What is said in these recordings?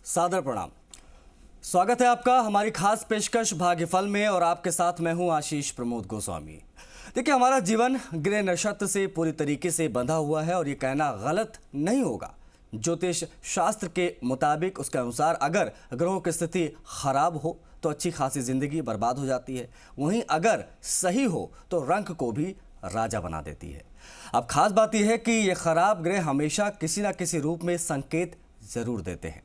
सादर प्रणाम। स्वागत है आपका हमारी खास पेशकश भाग्यफल में और आपके साथ मैं हूं आशीष प्रमोद गोस्वामी। देखिए, हमारा जीवन ग्रह नक्षत्र से पूरी तरीके से बंधा हुआ है और ये कहना गलत नहीं होगा। ज्योतिष शास्त्र के मुताबिक उसके अनुसार अगर ग्रहों की स्थिति खराब हो तो अच्छी खासी जिंदगी बर्बाद हो जाती है, वहीं अगर सही हो तो रंक को भी राजा बना देती है। अब खास बात यह है कि ये खराब ग्रह हमेशा किसी ना किसी रूप में संकेत जरूर देते हैं।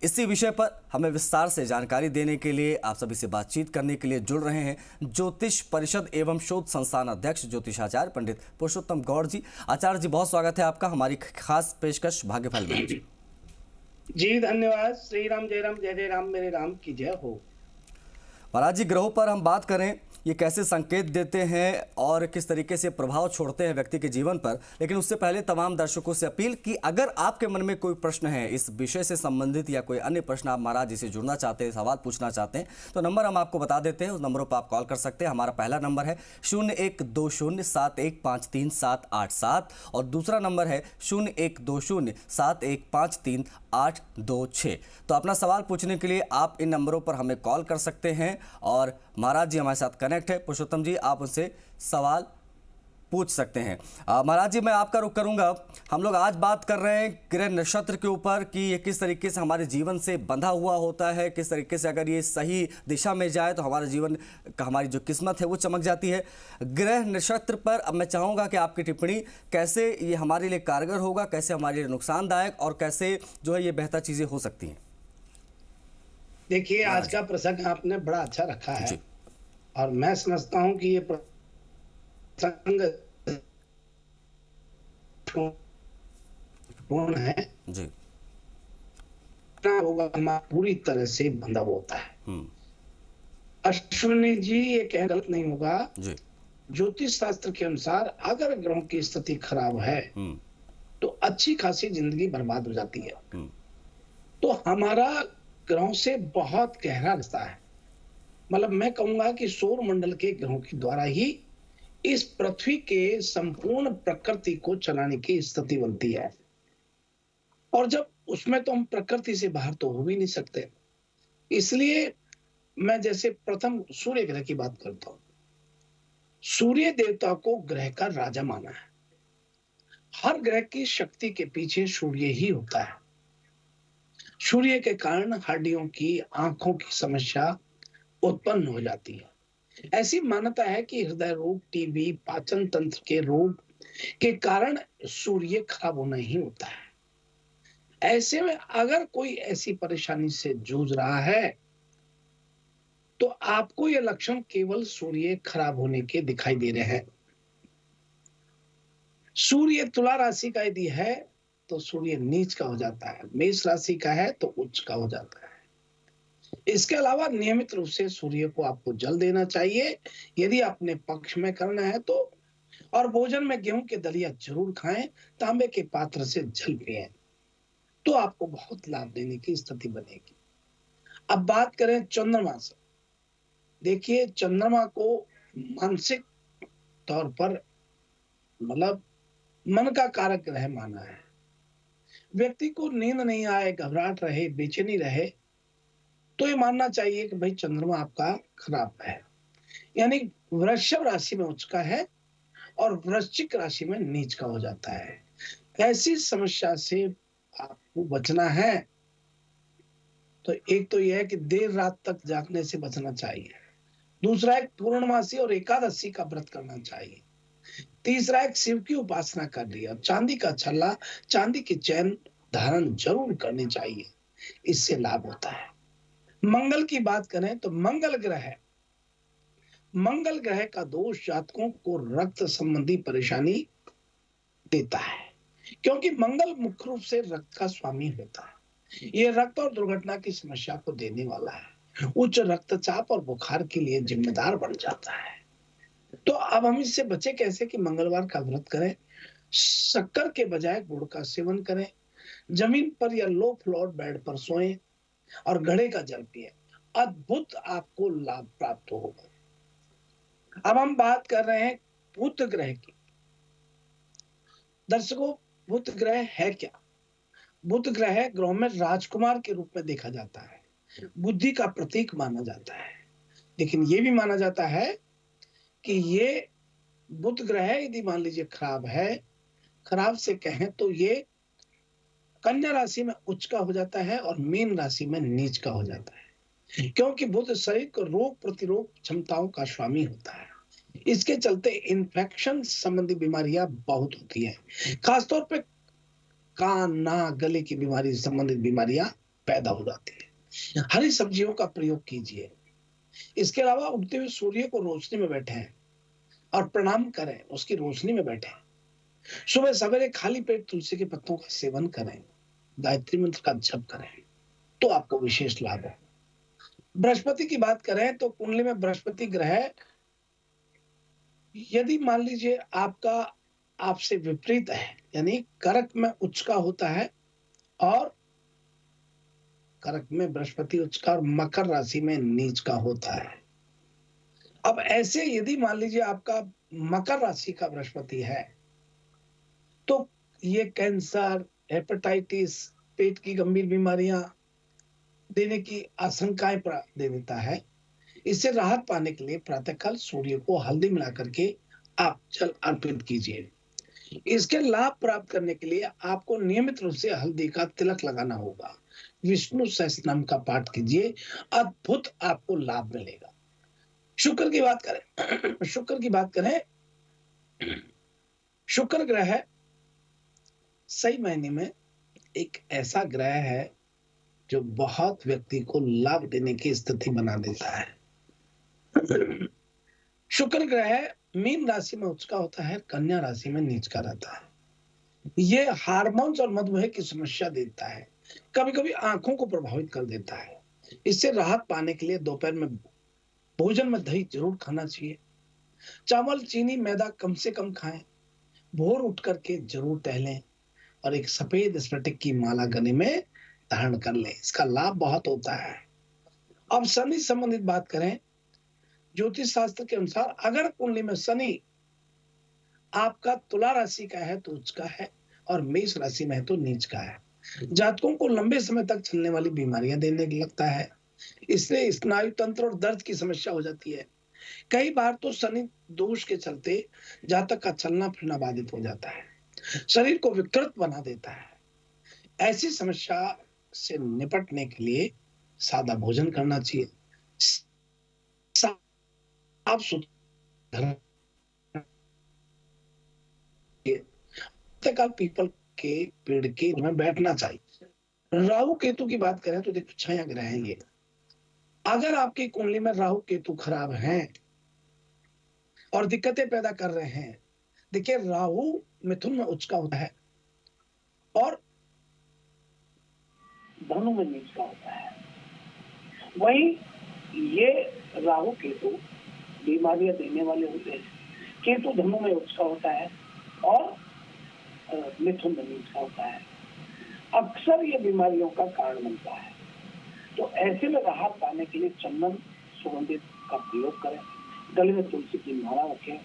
इसी विषय पर हमें विस्तार से जानकारी देने के लिए आप सभी से बातचीत करने के लिए जुड़ रहे हैं ज्योतिष परिषद एवं शोध संस्थान अध्यक्ष ज्योतिषाचार्य पंडित पुरुषोत्तम गौड़ जी। आचार्य जी, बहुत स्वागत है आपका हमारी खास पेशकश भाग्यफल में। जी धन्यवाद। श्री राम जय राम, जय जय राम, मेरे राम की जय हो। महाराज जी, ग्रहों पर हम बात करें, ये कैसे संकेत देते हैं और किस तरीके से प्रभाव छोड़ते हैं व्यक्ति के जीवन पर, लेकिन उससे पहले तमाम दर्शकों से अपील कि अगर आपके मन में कोई प्रश्न है इस विषय से संबंधित या कोई अन्य प्रश्न आप महाराज जी से जुड़ना चाहते हैं, सवाल पूछना चाहते हैं, तो नंबर हम आपको बता देते हैं। उस नंबरों पर आप कॉल कर सकते हैं। हमारा पहला नंबर है 0120715387 और दूसरा नंबर है 01207153 तो अपना सवाल पूछने के लिए आप इन नंबरों पर हमें कॉल कर सकते हैं और महाराज जी हमारे साथ कनेक्ट है। पुरुषोत्तम जी, आप उनसे सवाल पूछ सकते हैं। महाराज जी, मैं आपका रुख करूंगा। हम लोग आज बात कर रहे हैं ग्रह नक्षत्र के ऊपर कि ये किस तरीके से हमारे जीवन से बंधा हुआ होता है, किस तरीके से अगर ये सही दिशा में जाए तो हमारे जीवन का, हमारी जो किस्मत है वो चमक जाती है। ग्रह नक्षत्र पर अब मैं चाहूँगा कि आपकी टिप्पणी, कैसे ये हमारे लिए कारगर होगा, कैसे हमारे लिए नुकसानदायक और कैसे जो है ये बेहतर चीज़ें हो सकती हैं। देखिए, आज का प्रसंग आपने बड़ा अच्छा रखा है और मैं समझता हूं कि ये प्रसंग है जी होगा, पूरी तरह से बंधा होता है। अश्विनी जी, ये कह गलत नहीं होगा। ज्योतिष शास्त्र के अनुसार अगर ग्रहों की स्थिति खराब है तो अच्छी खासी जिंदगी बर्बाद हो जाती है। तो हमारा ग्रहों से बहुत गहरा रिश्ता है। मतलब मैं कहूंगा कि सौर मंडल के ग्रहों के द्वारा ही इस पृथ्वी के संपूर्ण प्रकृति को चलाने की स्थिति बनती है और जब उसमें तो हम प्रकृति से बाहर तो हो भी नहीं सकते। इसलिए मैं जैसे प्रथम सूर्य ग्रह की बात करता हूं। सूर्य देवता को ग्रह का राजा माना है। हर ग्रह की शक्ति के पीछे सूर्य ही होता है। सूर्य के कारण हड्डियों की, आंखों की समस्या उत्पन्न हो जाती है। ऐसी मान्यता है कि हृदय रोग, टीबी, पाचन तंत्र के रोग के कारण सूर्य खराब होना ही होता है। ऐसे में अगर कोई ऐसी परेशानी से जूझ रहा है तो आपको ये लक्षण केवल सूर्य खराब होने के दिखाई दे रहे हैं। सूर्य तुला राशि का यदि है तो सूर्य नीच का हो जाता है, मेष राशि का है तो उच्च का हो जाता है। इसके अलावा नियमित रूप से सूर्य को आपको जल देना चाहिए यदि अपने पक्ष में करना है तो, और भोजन में गेहूं के दलिया जरूर खाएं, तांबे के पात्र से जल पिएं, तो आपको बहुत लाभ देने की स्थिति बनेगी। अब बात करें चंद्रमा से। देखिए, चंद्रमा को मानसिक तौर पर मतलब मन का कारक ग्रह माना है। व्यक्ति को नींद नहीं आए, घबराहट रहे, बेचैनी रहे तो ये मानना चाहिए कि भाई चंद्रमा आपका खराब है। यानी वृषभ राशि में उच्च का है और वृश्चिक राशि में नीच का हो जाता है। ऐसी समस्या से आपको बचना है तो एक तो यह है कि देर रात तक जागने से बचना चाहिए। दूसरा, एक पूर्णमासी और एकादशी का व्रत करना चाहिए। तीसरा, एक शिव की उपासना करनी और चांदी का छल्ला, चांदी की चैन धारण जरूर करनी चाहिए। इससे लाभ होता है। मंगल की बात करें तो मंगल ग्रह का दोष जातकों को रक्त संबंधी परेशानी देता है, क्योंकि मंगल मुख्य रूप से रक्त का स्वामी होता है। यह रक्त और दुर्घटना की समस्या को देने वाला है। उच्च रक्तचाप और बुखार के लिए जिम्मेदार बन जाता है। तो अब हम इससे बचे कैसे? कि मंगलवार का व्रत करें, शक्कर के बजाय गुड़ का सेवन करें, जमीन पर या लो फ्लोर बेड पर सोएं और घड़े का जल पिए। अद्भुत आपको लाभ प्राप्त होगा। अब हम बात कर रहे हैं बुध ग्रह की। दर्शकों, बुध ग्रह है क्या? बुध ग्रह ग्रहों में राजकुमार के रूप में देखा जाता है, बुद्धि का प्रतीक माना जाता है। लेकिन ये भी माना जाता है कि ये बुध ग्रह यदि मान लीजिए खराब है, खराब से कहें तो ये कन्या राशि में उच्च का हो जाता है और मीन राशि में नीच का हो जाता है, क्योंकि बुध शरीर को रोग प्रतिरोध क्षमताओं का स्वामी होता है। इसके चलते इन्फेक्शन संबंधी बीमारियां बहुत होती हैं, खासतौर पे कान, नाक, गले की बीमारी संबंधित बीमारियां पैदा हो जाती है। हरी सब्जियों का प्रयोग कीजिए। इसके अलावा उगते हुए सूर्य को रोशनी में बैठे और प्रणाम करें, उसकी रोशनी में बैठे। सुबह सवेरे खाली पेट तुलसी के पत्तों का सेवन करें, गायत्री मंत्र का जप करें, तो आपको विशेष लाभ है। बृहस्पति की बात करें तो कुंडली में बृहस्पति ग्रह यदि मान लीजिए आपका आपसे विपरीत है, यानी कर्क में उच्च का होता है और कर्क में बृहस्पति उच्च का और मकर राशि में नीच का होता है। अब ऐसे यदि मान लीजिए आपका मकर राशि का बृहस्पति है तो ये कैंसर, हेपेटाइटिस, पेट की गंभीर बीमारियां देने की आशंकाएं दे देता है। इससे राहत पाने के लिए प्रातःकाल सूर्य को हल्दी मिला करके आप जल अर्पित कीजिए। इसके लाभ प्राप्त करने के लिए आपको नियमित रूप से हल्दी का तिलक लगाना होगा। विष्णु सहस्त्रनाम का पाठ कीजिए, अद्भुत आपको लाभ मिलेगा। शुक्र की बात करें शुक्र ग्रह सही मायने में एक ऐसा ग्रह है जो बहुत व्यक्ति को लाभ देने की स्थिति बना देता है। शुक्र ग्रह मीन राशि में उच्च का होता है, कन्या राशि में नीच का रहता है। ये हार्मोन्स और मधुमेह की समस्या देता है, कभी कभी आंखों को प्रभावित कर देता है। इससे राहत पाने के लिए दोपहर में भोजन में दही जरूर खाना चाहिए। चावल, चीनी, मैदा कम से कम खाएं। भोर उठ करके जरूर टहलें और एक सफेद स्फटिक की माला गले में धारण कर लें। इसका लाभ बहुत होता है। अब शनि संबंधित बात करें, ज्योतिष शास्त्र के अनुसार अगर कुंडली में शनि आपका तुला राशि का है तो उच्च का है और मेष राशि में है तो नीच का है, जातकों को लंबे समय तक चलने वाली बीमारियां देने लगता है। इसलिए स्नायु तंत्र और दर्द की समस्या हो जाती है। कई बार तो शनि दोष के चलते जातक का चलना फिरना बाधित हो जाता है, शरीर को विकृत बना देता है। ऐसी समस्या से निपटने के लिए सादा भोजन करना चाहिए, साफ सुथरा पीपल के पेड़ के में बैठना चाहिए। राहु केतु की बात करें तो देखो छाया ग्रह है ये। अगर आपकी कुंडली में राहु केतु खराब हैं और दिक्कतें पैदा कर रहे हैं, देखिए राहु मिथुन में उच्च का होता है और धनु में नीच का होता है। वही ये राहु केतु बीमारियां देने वाले होते हैं। केतु धनु में उच्च का होता है और मिथुन में नीच का होता है। अक्सर ये बीमारियों का कारण बनता है। तो ऐसे में राहत पाने के लिए चंदन सुगंधित का प्रयोग करें, गले में तुलसी की माला रखें,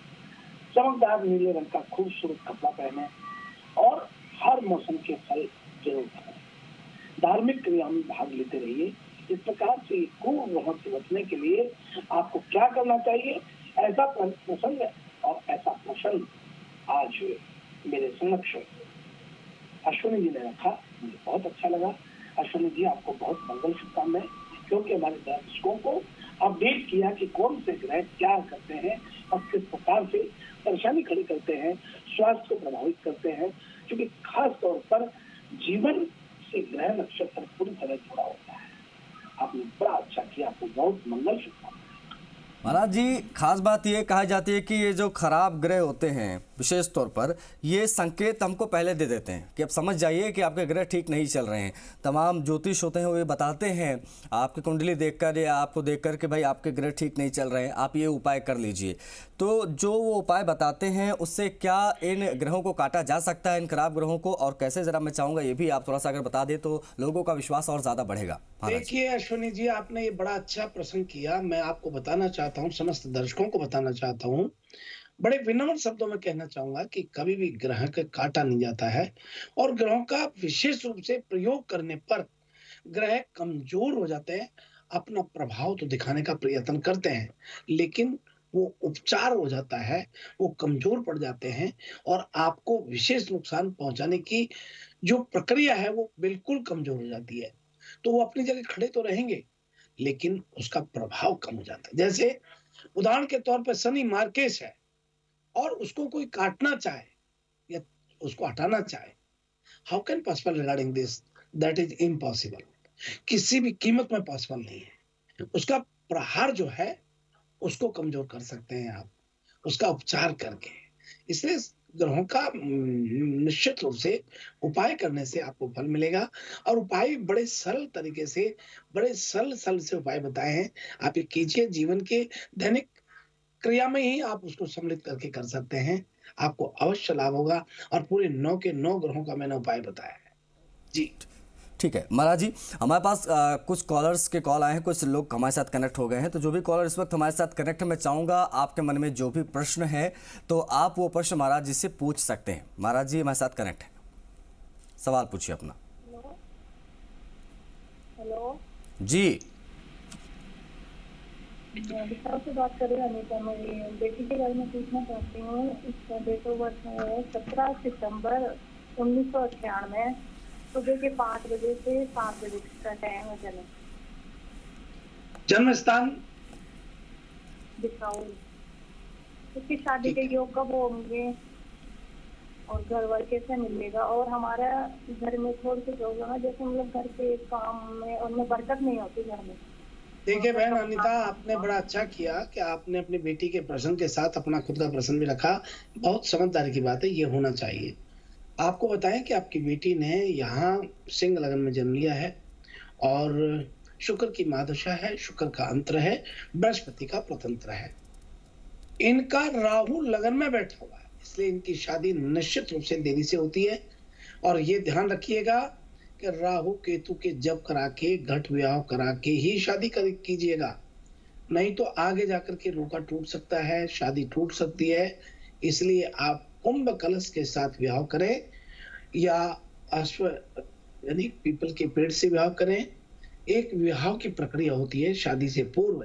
चमकदार नीले रंग का खूबसूरत कपड़ा पहने और हर मौसम के फल जरूर खाएं। धार्मिक क्रियाओं में भाग लेते रहिए। इस प्रकार से कुग्रहों से बचने के लिए आपको क्या करना चाहिए, ऐसा प्रसंग और ऐसा प्रश्न आज मेरे समक्ष अश्विनी जी ने रखा, मुझे बहुत अच्छा लगा। अश्विनी जी, आपको बहुत मंगल शुभकामनाएं, क्योंकि हमारे दर्शकों को अपडेट किया कि कौन से ग्रह क्या करते हैं और किस प्रकार से परेशानी खड़ी करते हैं, स्वास्थ्य को प्रभावित करते हैं, क्योंकि खास तौर पर जीवन से ग्रह नक्षत्र पूरी तरह जुड़ा होता है। आपने बड़ा अच्छा किया, आपको बहुत मंगल शुभकामनाएं। महाराज जी, खास बात ये कहा जाती है कि ये जो खराब ग्रह होते हैं विशेष तौर पर ये संकेत हमको पहले दे देते हैं कि अब समझ जाइए कि आपके ग्रह ठीक नहीं चल रहे हैं। तमाम ज्योतिष होते हैं वो ये बताते हैं आपकी कुंडली देखकर या आपको देखकर कि भाई आपके ग्रह ठीक नहीं चल रहे हैं, आप ये उपाय कर लीजिए। तो जो वो उपाय बताते हैं उससे क्या इन ग्रहों को काटा जा सकता है, इन खराब ग्रहों को, और कैसे, जरा मैं चाहूँगा ये भी आप थोड़ा सा अगर बता दें तो लोगों का विश्वास और ज़्यादा बढ़ेगा। देखिए अश्विनी जी, आपने ये बड़ा अच्छा प्रश्न किया। मैं आपको बताना चाहता हूँ, समस्त दर्शकों को बताना चाहता हूँ, बड़े विनम्र शब्दों में कहना चाहूंगा कि कभी भी ग्रह का काटा नहीं जाता है, और ग्रहों का विशेष रूप से प्रयोग करने पर ग्रह कमजोर हो जाते हैं। अपना प्रभाव तो दिखाने का प्रयत्न करते हैं, लेकिन वो उपचार हो जाता है, वो कमजोर पड़ जाते हैं, और आपको विशेष नुकसान पहुंचाने की जो प्रक्रिया है वो बिल्कुल कमजोर हो जाती है। तो वो अपनी जगह खड़े तो रहेंगे, लेकिन उसका प्रभाव कम हो जाता है। जैसे उदाहरण के तौर पर शनि मार्केश है, और उसको कोई काटना चाहे या उसको हटाना चाहे, how can possible regarding this? That is impossible. किसी भी कीमत में पॉसिबल नहीं है। उसका प्रहार जो है उसको कमजोर कर सकते हैं आप, उसका उपचार करके। इसलिए ग्रहों का निश्चित रूप से उपाय करने से आपको फल मिलेगा, और उपाय भी बड़े सरल तरीके से, बड़े सरल सरल से उपाय बताए हैं। आप ये कीजिए, जीवन के दैनिक क्रिया में ही आप उसको सम्मिलित करके कर सकते हैं। आपको अवश्य लाभ होगा, और पूरे 9 के 9 ग्रहों का मैंने उपाय बताया है। जी। ठीक है महाराज जी, हमारे पास कुछ कॉलर्स के कॉल आए हैं, कुछ लोग हमारे साथ कनेक्ट हो गए हैं। तो जो भी कॉलर इस वक्त हमारे साथ कनेक्ट है, मैं चाहूँगा आपके मन में जो भी प्रश्न है तो आप वो प्रश्न महाराज जी से पूछ सकते हैं। महाराज जी हमारे साथ कनेक्ट है, सवाल पूछिए अपना। हेलो जी विशाल से बात कर रही हूँ अनीता। मेरी बेटी के बारे में पूछना चाहती हूँ। इसका डेट ऑफ बर्थ है 17 सितंबर 1998, सुबह के 5 बजे से 7 बजे का टाइम है। जन्म स्थान बिसाऊ। उसकी शादी के योग कब होंगे और घर वर कैसे मिलेगा? और हमारा घर में थोड़ी सी प्रॉब्लम है, जैसे मतलब घर के काम में उनमें बरकत नहीं होती घर में। देखिए बहन अनीता, आपने बड़ा अच्छा किया कि आपने अपनी बेटी के प्रश्न के साथ अपना खुद का प्रश्न भी रखा। बहुत समझदारी की बात है, ये होना चाहिए। आपको बताएं कि आपकी बेटी ने यहाँ सिंह लगन में जन्म लिया है, और शुक्र की महादशा है, शुक्र का अंतर है, बृहस्पति का प्रतंत्र है। इनका राहु लगन में बैठा हुआ है, इसलिए इनकी शादी निश्चित रूप से देरी से होती है। और ये ध्यान रखिएगा कि राहु केतु के जप करा के, घट विवाह करा के ही शादी कीजिएगा, नहीं तो आगे जाकर के रोका टूट सकता है, शादी टूट सकती है। इसलिए आप कुंभ कलश के साथ विवाह करें, या अश्व यानी पीपल के पेड़ से विवाह करें। एक विवाह की प्रक्रिया होती है शादी से पूर्व,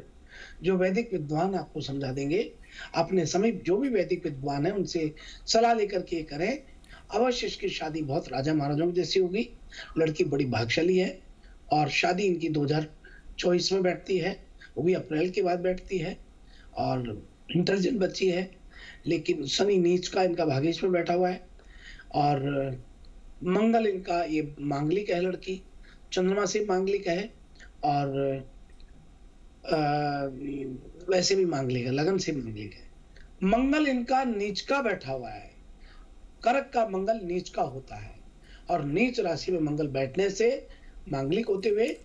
जो वैदिक विद्वान आपको समझा देंगे। अपने समीप जो भी वैदिक विद्वान है उनसे सलाह लेकर के करें। अवश्य इसकी शादी बहुत राजा महाराजाओं जैसी होगी। लड़की बड़ी भाग्यशाली है, और शादी इनकी 2024 में बैठती है, वो भी अप्रैल के बाद बैठती है, और इंटेलिजेंट बच्ची है। लेकिन शनि नीच का इनका भाग्येश में बैठा हुआ है, और मंगल इनका ये मांगलिक है, लड़की चंद्रमा से मांगलिक है, और वैसे भी मांगलिक है, लगन से मांगलिक है। मंगल इनका नीच का बैठा हुआ है, कर्क का मंगल नीच का होता है, और नीच राशि में मंगल बैठने से मांगलिक होते हुए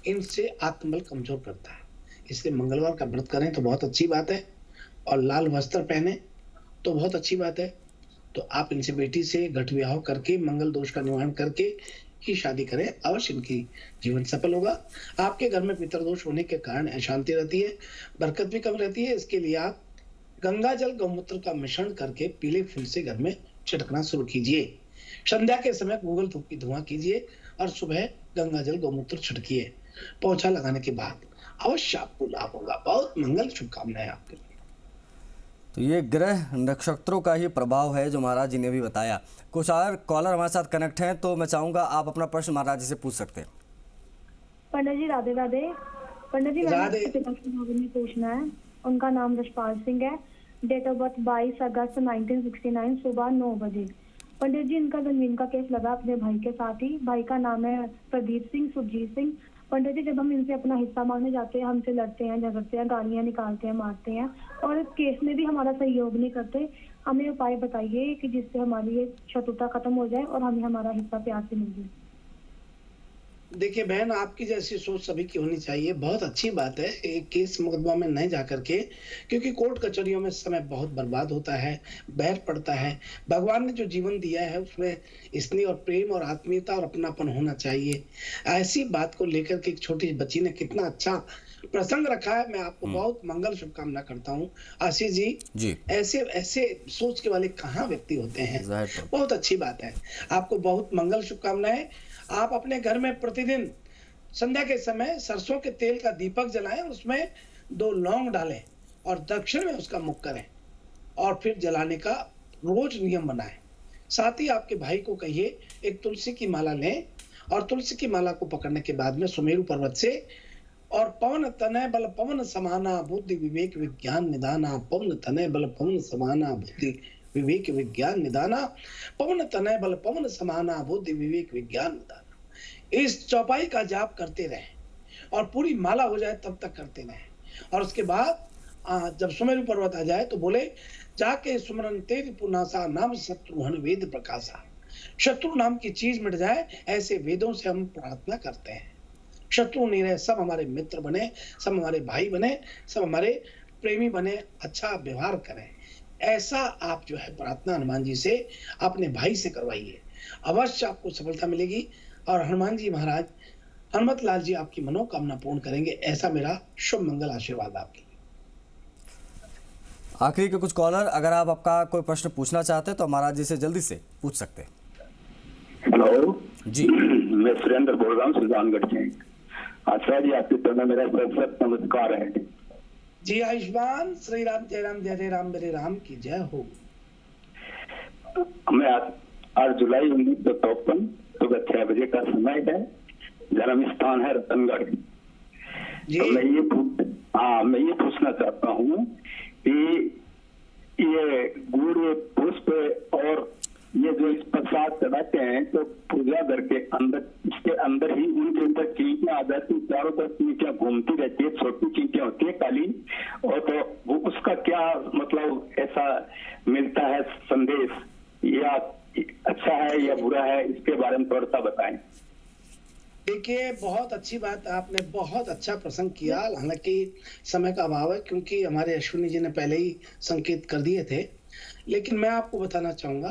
इनसे आत्मबल कमजोर करता है। इसलिए मंगलवार का व्रत करें तो बहुत अच्छी बात है, और लाल वस्त्र पहने तो बहुत अच्छी बात है। तो आप इनसे बेटी से घट विवाह करके मंगल दोष का निवारण करके ही शादी करें, अवश्य इनकी जीवन सफल होगा। आपके घर में पितृदोष होने के कारण अशांति रहती है, बरकत भी कम रहती है। इसके लिए आप गंगा जल गौमूत्र का मिश्रण करके पीले फूल से घर में छिड़कना शुरू कीजिए। संध्या के समय गूगल धूप की धुआं कीजिए, और सुबह गंगा जल गौमूत्र छिड़किए। पोछा लगाने के बाद अवश्य आपको लाभ होगा। बहुत मंगल शुभकामनाएं आपके लिए। तो ये ग्रह नक्षत्रों का ही प्रभाव है जो महाराज जी ने भी बताया। कुछ और कॉलर हमारे साथ कनेक्ट हैं, तो मैं चाहूंगा आप अपना प्रश्न महाराज जी से पूछ सकते हैं। पंडित जी राधे राधे। पंडित जी राधे। मैंने पिता के बारे में पूछना है। उनका नाम रशपाल सिंह है, डेट ऑफ बर्थ 22 अगस्त 1969, सुबह 9 बजे। पंडित जी इनका जमीन का केस लगा अपने भाई के साथ ही। भाई का नाम है प्रदीप सिंह, सुरजीत सिंह। पंडित जी जब हम इनसे अपना हिस्सा मांगने जाते हैं, हमसे लड़ते हैं, झगड़ते हैं, गालियां निकालते हैं, मारते हैं, और केस में भी हमारा सहयोग नहीं करते। हमें उपाय बताइए कि जिससे हमारी ये शत्रुता खत्म हो जाए और हमें हमारा हिस्सा प्यार से मिल जाए। देखिए बहन, आपकी जैसी सोच सभी की होनी चाहिए। बहुत अच्छी बात है एक केस मुकदमा में नहीं जा करके, क्योंकि कोर्ट कचहरियों में समय बहुत बर्बाद होता है, बैर पड़ता है। भगवान ने जो जीवन दिया है उसमें स्नेह और प्रेम और आत्मीयता और अपनापन होना चाहिए। ऐसी बात को लेकर के एक छोटी बच्ची ने कितना अच्छा प्रसंग रखा है। मैं आपको बहुत मंगल शुभकामना करता हूँ आशीष जी। जी। ऐसे ऐसे सोच के वाले कहाँ व्यक्ति होते हैं। जाहिर तौर बहुत अच्छी बात है। आपको बहुत मंगल शुभकामनाएं। आप अपने घर में प्रतिदिन संध्या के समय सरसों के तेल का दीपक जलाएं, उसमें 2 लौंग डालें और दक्षिण में उसका मुख करें और फिर जलाने का रोज नियम बनाएं। साथ ही आपके भाई को कहिए एक तुलसी की माला लें और तुलसी की माला को पकड़ने के बाद में सुमेरु पर्वत से और पवन तनय बल पवन समाना बुद्धि विवेक विज्ञान निदाना, पवन तनय बल पवन समाना बुद्धि विवेक विज्ञान निदाना, पवन तनय बल पवन समाना बुद्धि विवेक विज्ञान निदाना। इस चौपाई का जाप करते रहें और पूरी माला हो जाए तब तक करते रहें। और उसके बाद जब सुमेरु पर्वत आ जाए तो बोले जाके सुमरन तेरी पुनासा नाम शत्रुहन वेद प्रकाशा। शत्रु नाम की चीज मिट जाए, ऐसे वेदों से हम प्रार्थना करते हैं। शत्रु नहीं रहे, सब हमारे मित्र बने, सब हमारे भाई बने, सब हमारे प्रेमी बने, अच्छा व्यवहार करें। ऐसा आप जो है प्रार्थना हनुमान जी से अपने भाई से करवाइए, अवश्य आपको सफलता मिलेगी और हनुमान जी महाराज हनुमत लाल जी आपकी मनोकामना पूर्ण करेंगे। ऐसा मेरा शुभ मंगल आशीर्वाद आपके लिए। आखिरी के कुछ कॉलर, अगर आप आपका कोई प्रश्न पूछना चाहते हैं तो महाराज जी से जल्दी से पूछ सकते हैं। हेलो जी। मैं सुरेंद्र बोल रहा हूँ सुल्तानगढ़ से। आचार्य जी आपके तरफ मेरा बहुत नमस्कार है जी। आयुष्मान श्री राम जय राम जय जय राम मेरे राम की जय हो। मैं 8 जुलाई 1953 सुबह 6 बजे का समय है। जन्म स्थान है रतनगढ़। जी। तो मैं ये पूछना चाहता हूँ कि ये गुड़ पुष्प और ये जो इस प्रसाद चढ़ाते हैं तो पूजा घर के अंदर, इसके अंदर ही उनके ऊपर चींटियां आ जाती, चारों तरफ चींटियां घूमती रहती है, छोटी चींटियां होती है काली। और तो वो उसका क्या मतलब ऐसा मिलता है संदेश, या अच्छा है या बुरा है, इसके बारे में थोड़ा सा बताएं। देखिए बहुत अच्छी बात, आपने बहुत अच्छा प्रसंग किया। हालांकि समय का अभाव है क्योंकि हमारे अश्विनी जी ने पहले ही संकेत कर दिए थे, लेकिन मैं आपको बताना चाहूंगा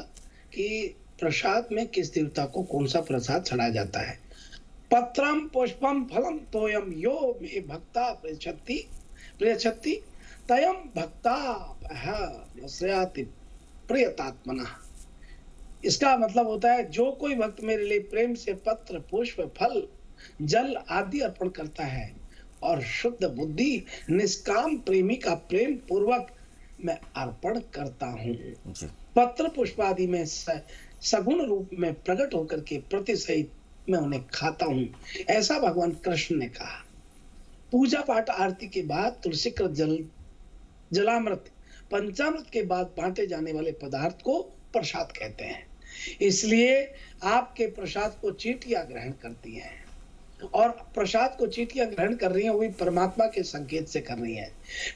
कि प्रसाद में किस देवता को कौन सा प्रसाद चढ़ाया जाता है। पत्रम पुष्पम फलम तोयम यो मे भक्ता प्रयच्छति तयम भक्ता प्रियतात्मना। इसका मतलब होता है जो कोई भक्त मेरे लिए प्रेम से पत्र पुष्प फल जल आदि अर्पण करता है और शुद्ध बुद्धि निष्काम प्रेमी का प्रेम पूर्वक मैं अर्पण करता हूँ। पत्र पुष्प आदि में सगुण रूप में प्रकट होकर के प्रति सहित मैं उन्हें खाता हूँ, ऐसा भगवान कृष्ण ने कहा। पूजा पाठ आरती के बाद तुलसीकृत जल जलामृत पंचामृत के बाद बांटे जाने वाले पदार्थ को प्रसाद कहते हैं। इसलिए आपके प्रसाद को चींटियां ग्रहण करती हैं और प्रसाद को चींटियां ग्रहण कर रही हैं, वही परमात्मा के संकेत से कर रही हैं।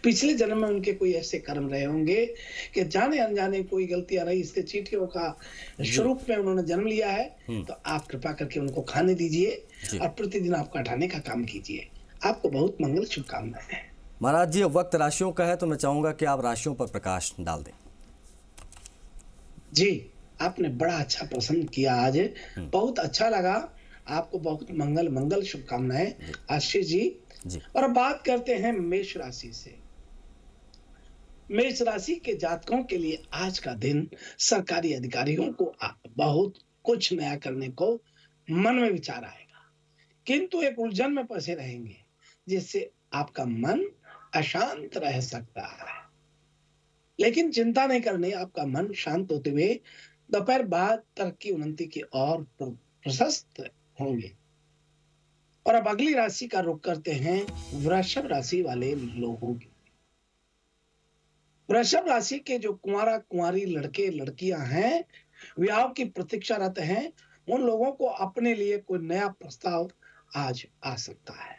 पिछले जन्म में उनके कोई ऐसे कर्म रहे होंगे कि जाने अनजाने कोई गलतियां रही, इससे चींटियों का स्वरूप में उन्होंने जन्म लिया है। तो आप कृपा करके उनको खाने दीजिए और प्रतिदिन आप हटाने का काम कीजिए। आपको बहुत मंगल शुभकामनाएं। महाराज जी, वक्त राशियों का है तो मैं चाहूंगा कि आप राशियों पर प्रकाश डाल दें। जी, आपने बड़ा अच्छा प्रश्न किया आज, बहुत अच्छा लगा। आपको बहुत मंगल शुभकामनाएं आशीष जी। और अब बात करते हैं मेष राशि से। मेष राशि के जातकों के लिए आज का दिन सरकारी अधिकारियों को बहुत कुछ नया करने को मन में विचार आएगा, किंतु एक उलझन में फंसे रहेंगे जिससे आपका मन अशांत रह सकता है। लेकिन चिंता नहीं करनी, आपका मन शांत होते हुए दोपहर बाद तरक्की उन्नति की ओर प्रशस्त होंगे। और अब अगली राशि का रुख करते हैं वृषभ राशि वाले लोगों की। वृषभ राशि के जो कुंवारा कुंवारी लड़के लड़कियां हैं, विवाह की प्रतीक्षारत हैं, उन लोगों को अपने लिए कोई नया प्रस्ताव आज आ सकता है,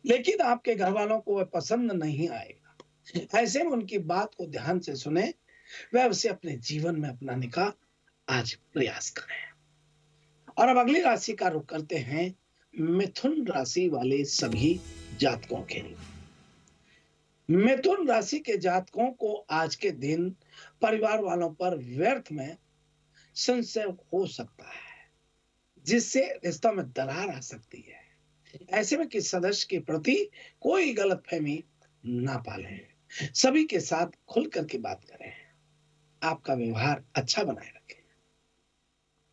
लेकिन आपके घर वालों को वह पसंद नहीं आएगा। ऐसे में उनकी बात को ध्यान से सुने, वह उसे अपने जीवन में अपनाने का आज प्रयास करें। और अब अगली राशि का रुख करते हैं मिथुन राशि वाले सभी जातकों के लिए। मिथुन राशि के जातकों को आज के दिन परिवार वालों पर व्यर्थ में संशय हो सकता है, जिससे रिश्तों में दरार आ सकती है। ऐसे में किसी सदस्य के प्रति कोई गलतफहमी ना पालें, सभी के साथ खुल करके बात करें, आपका व्यवहार अच्छा बनाए रखें।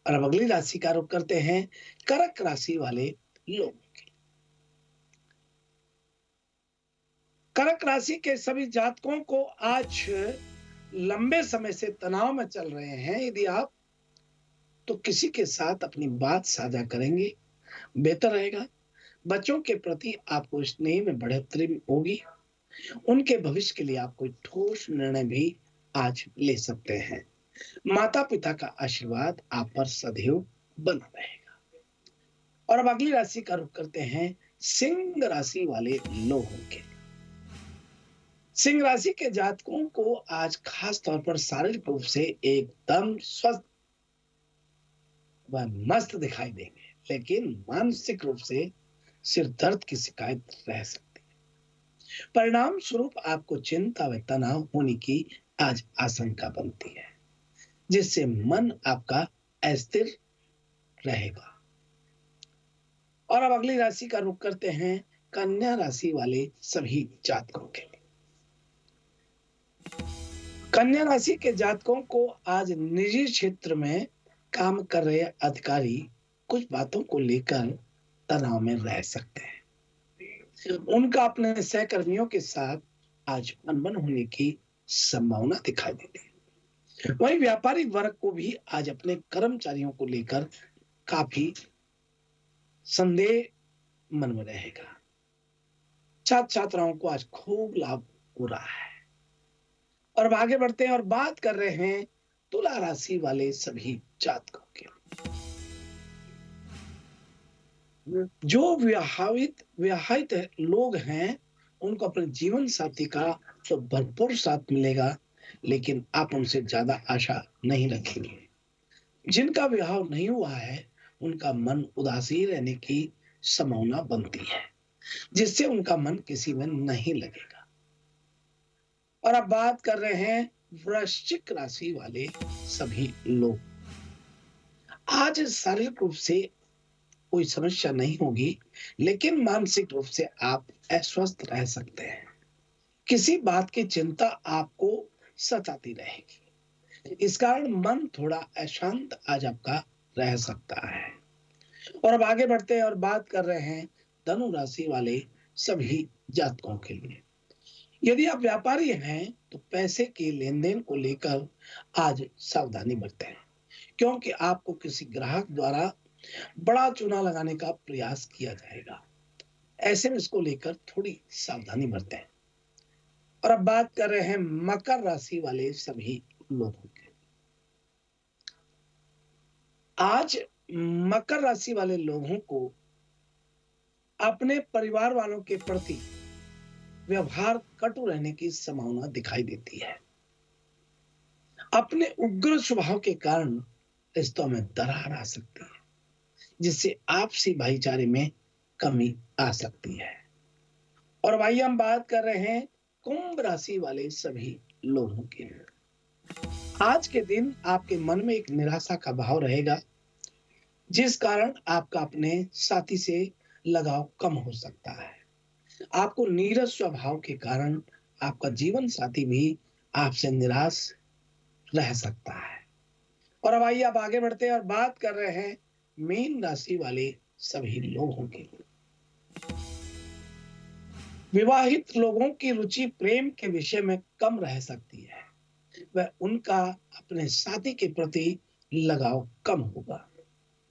और अब अगली राशि का रुख करते हैं कर्क राशि वाले लोगों के। कर्क राशि के सभी जातकों को आज लंबे समय से तनाव में चल रहे हैं। यदि आप तो किसी के साथ अपनी बात साझा करेंगे, बेहतर रहेगा। बच्चों के प्रति आपको स्नेह में बढ़ोतरी होगी। उनके भविष्य के लिए आप कोई ठोस निर्णय भी आज ले सकते हैं। माता पिता का आशीर्वाद आप पर सदैव बना रहेगा। और अब अगली राशि का रुख करते हैं सिंह राशि वाले लोगों के। सिंह राशि के जातकों को आज खास तौर पर शारीरिक रूप से एकदम स्वस्थ व मस्त दिखाई देंगे, लेकिन मानसिक रूप से सिर दर्द की शिकायत रह सकती है। परिणाम स्वरूप आपको चिंता व तनाव होने की आज आशंका बनती है, जिससे मन आपका अस्थिर रहेगा। और अब अगली राशि का रुख करते हैं कन्या राशि वाले सभी जातकों के लिए। कन्या राशि के जातकों को आज निजी क्षेत्र में काम कर रहे अधिकारी कुछ बातों को लेकर तनाव में रह सकते हैं। उनका अपने सहकर्मियों के साथ आज अनबन होने की संभावना दिखाई देती है। वहीं व्यापारी वर्ग को भी आज अपने कर्मचारियों को लेकर काफी संदेह मन में रहेगा। छात्र छात्राओं को आज खूब लाभ हो रहा है। और अब आगे बढ़ते हैं और बात कर रहे हैं तुला राशि वाले सभी जातकों के। जो विवाहित लोग हैं, उनको अपने जीवन साथी का तो भरपूर साथ मिलेगा, लेकिन आप उनसे ज्यादा आशा नहीं रखेंगे। जिनका विवाह नहीं हुआ है, उनका मन उदासी रहने की संभावना बनती है, जिससे उनका मन किसी में नहीं लगेगा। और अब बात कर रहे हैं वृश्चिक राशि वाले सभी लोग। आज शारीरिक रूप से कोई समस्या नहीं होगी, लेकिन मानसिक रूप से आप अस्वस्थ रह सकते हैं। किसी बात की चिंता आपको सताती रहेगी। इस कारण मन थोड़ा अशांत आज आपका रह सकता है। और अब आगे बढ़ते हैं और बात कर रहे हैं धनु राशि वाले सभी जातकों के लिए। यदि आप व्यापारी हैं तो पैसे के लेन देन को लेकर आज सावधानी बरतें, क्योंकि आपको किसी ग्राहक द्वारा बड़ा चूना लगाने का प्रयास किया जाएगा। ऐसे में इसको लेकर थोड़ी सावधानी बरतें। और अब बात कर रहे हैं मकर राशि वाले सभी लोगों के। आज मकर राशि वाले लोगों को अपने परिवार वालों के प्रति व्यवहार कटु रहने की संभावना दिखाई देती है। अपने उग्र स्वभाव के कारण रिश्तों में दरार आ सकती है, जिससे आपसी भाईचारे में कमी आ सकती है। और भाई हम बात कर रहे हैं कुंभ राशि वाले सभी लोगों के। आज के दिन आपके मन में एक निराशा का भाव रहेगा, जिस कारण आपका अपने साथी से लगाव कम हो सकता है। आपको नीरस स्वभाव के कारण आपका जीवन साथी भी आपसे निराश रह सकता है। और अब आइए आप आगे बढ़ते हैं और बात कर रहे हैं मीन राशि वाले सभी लोगों के लिए। विवाहित लोगों की रुचि प्रेम के विषय में कम रह सकती है। वह उनका अपने साथी के प्रति लगाव कम होगा।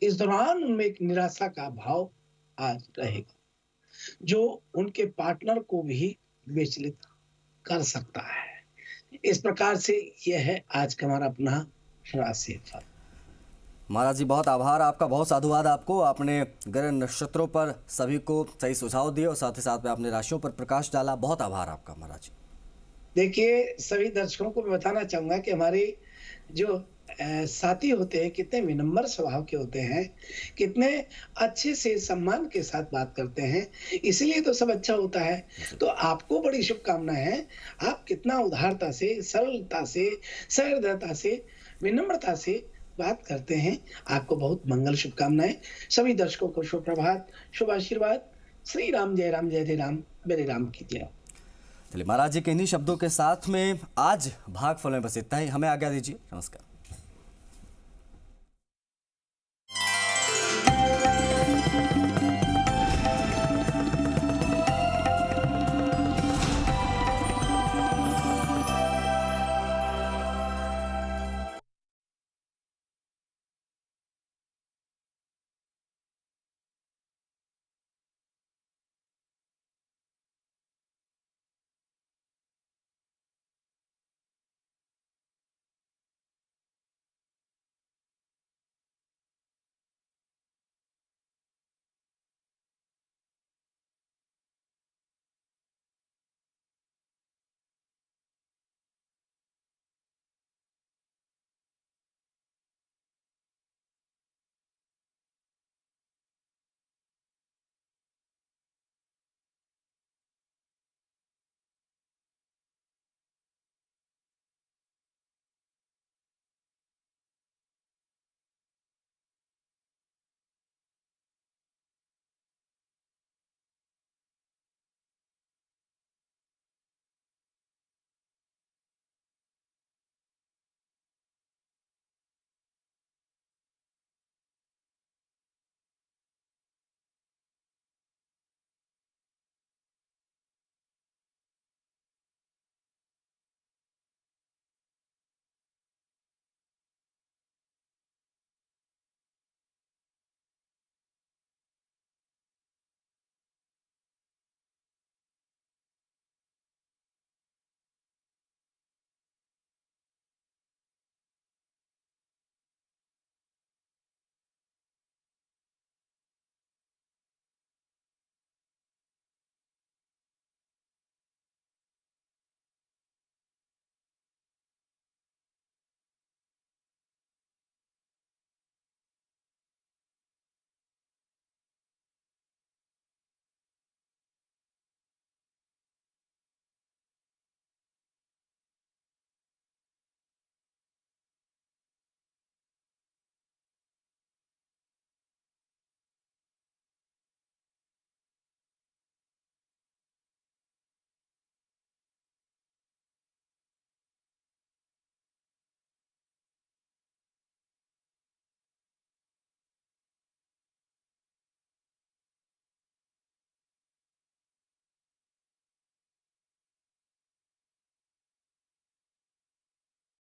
इस दौरान उनमें एक निराशा का भाव आज रहेगा, जो उनके पार्टनर को भी विचलित कर सकता है। इस प्रकार से यह है आज का हमारा अपना राशिफल। महाराज जी बहुत आभार आपका, बहुत साधुवाद आपको। आपने ग्रह नक्षत्रों पर सभी को सही सुझाव दिए और साथ ही साथ में आपने राशियों पर प्रकाश डाला। बहुत आभार आपका महाराज जी। देखिए, सभी दर्शकों को मैं बताना चाहूंगा कि हमारी जो साथी होते हैं, कितने विनम्र स्वभाव के होते हैं, कितने अच्छे से सम्मान के साथ बात करते हैं, इसलिए तो सब अच्छा होता है। तो आपको बड़ी शुभकामनाएं हैं। आप कितना उदारता से, सरलता से, सहृदयता से, विनम्रता से बात करते हैं। आपको बहुत मंगल शुभकामनाएं। सभी दर्शकों को शुभ प्रभात, शुभ आशीर्वाद। श्री राम जय राम जय जय राम, मेरे राम की जय। चलिए महाराज जी के इन्हीं शब्दों के साथ में आज भागफल में बस इतना ही। हमें आज्ञा दीजिए। नमस्कार।